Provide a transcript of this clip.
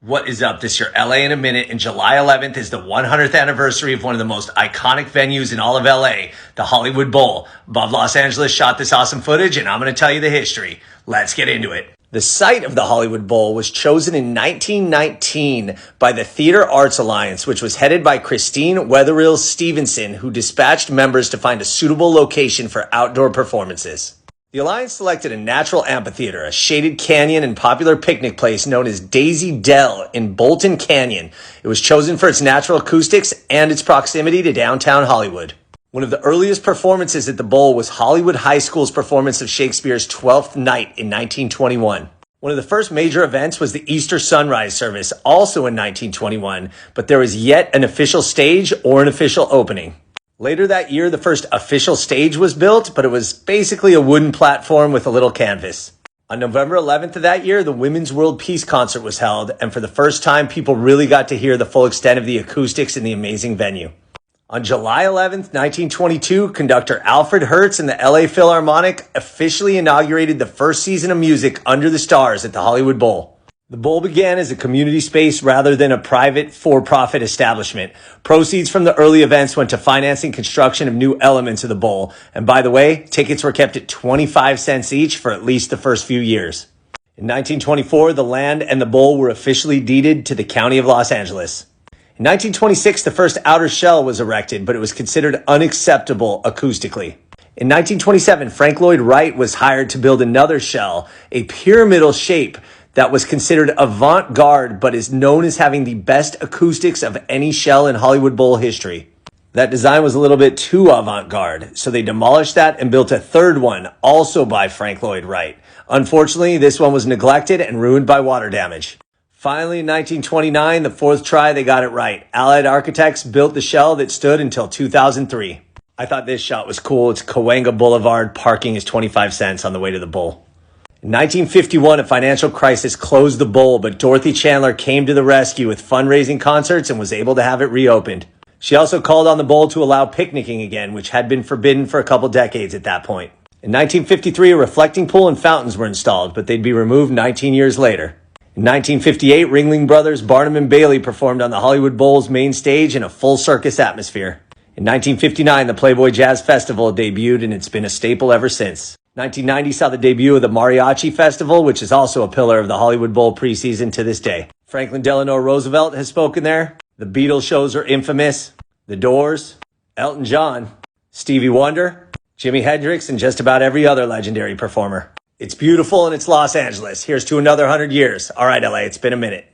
What is up? This is your LA in a minute, and July 11th is the 100th anniversary of one of the most iconic venues in all of LA, the Hollywood Bowl. Bob Los Angeles shot this awesome footage, and I'm going to tell you the history. Let's get into it. The site of the Hollywood Bowl was chosen in 1919 by the Theater Arts Alliance, which was headed by Christine Wetherill Stevenson, who dispatched members to find a suitable location for outdoor performances. The Alliance selected a natural amphitheater, a shaded canyon and popular picnic place known as Daisy Dell in Bolton Canyon. It was chosen for its natural acoustics and its proximity to downtown Hollywood. One of the earliest performances at the Bowl was Hollywood High School's performance of Shakespeare's Twelfth Night in 1921. One of the first major events was the Easter sunrise service, also in 1921, but there was yet an official stage or an official opening. Later that year, the first official stage was built, but it was basically a wooden platform with a little canvas. On November 11th of that year, the Women's World Peace Concert was held, and for the first time, people really got to hear the full extent of the acoustics in the amazing venue. On July 11th, 1922, conductor Alfred Hertz and the LA Philharmonic officially inaugurated the first season of music Under the Stars at the Hollywood Bowl. The Bowl began as a community space rather than a private, for-profit establishment. Proceeds from the early events went to financing construction of new elements of the Bowl. And by the way, tickets were kept at 25 cents each for at least the first few years. In 1924, the land and the Bowl were officially deeded to the County of Los Angeles. In 1926, the first outer shell was erected, but it was considered unacceptable acoustically. In 1927, Frank Lloyd Wright was hired to build another shell, a pyramidal shape that was considered avant-garde, but is known as having the best acoustics of any shell in Hollywood Bowl history. That design was a little bit too avant-garde, so they demolished that and built a third one, also by Frank Lloyd Wright. Unfortunately, this one was neglected and ruined by water damage. Finally, in 1929, the fourth try, they got it right. Allied Architects built the shell that stood until 2003. I thought this shot was cool. It's Cahuenga Boulevard. Parking is 25 cents on the way to the Bowl. In 1951, a financial crisis closed the Bowl, but Dorothy Chandler came to the rescue with fundraising concerts and was able to have it reopened. She also called on the Bowl to allow picnicking again, which had been forbidden for a couple decades at that point. In 1953, a reflecting pool and fountains were installed, but they'd be removed 19 years later. In 1958, Ringling Brothers Barnum and Bailey performed on the Hollywood Bowl's main stage in a full circus atmosphere. In 1959, the Playboy Jazz Festival debuted, and it's been a staple ever since. 1990 saw the debut of the Mariachi Festival, which is also a pillar of the Hollywood Bowl preseason to this day. Franklin Delano Roosevelt has spoken there. The Beatles shows are infamous. The Doors, Elton John, Stevie Wonder, Jimi Hendrix, and just about every other legendary performer. It's beautiful and it's Los Angeles. Here's to another 100 years. All right, LA, it's been a minute.